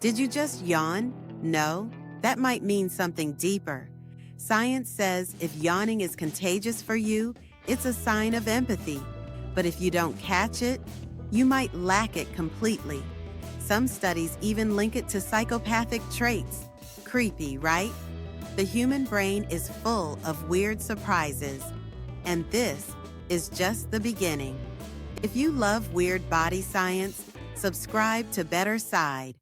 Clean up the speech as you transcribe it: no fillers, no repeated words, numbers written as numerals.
Did you just yawn? No, that might mean something deeper. Science says if yawning is contagious for you, it's a sign of empathy. But if you don't catch it, you might lack it completely. Some studies even link it to psychopathic traits. Creepy, right? The human brain is full of weird surprises, and this is just the beginning. If you love weird body science, subscribe to Better Side.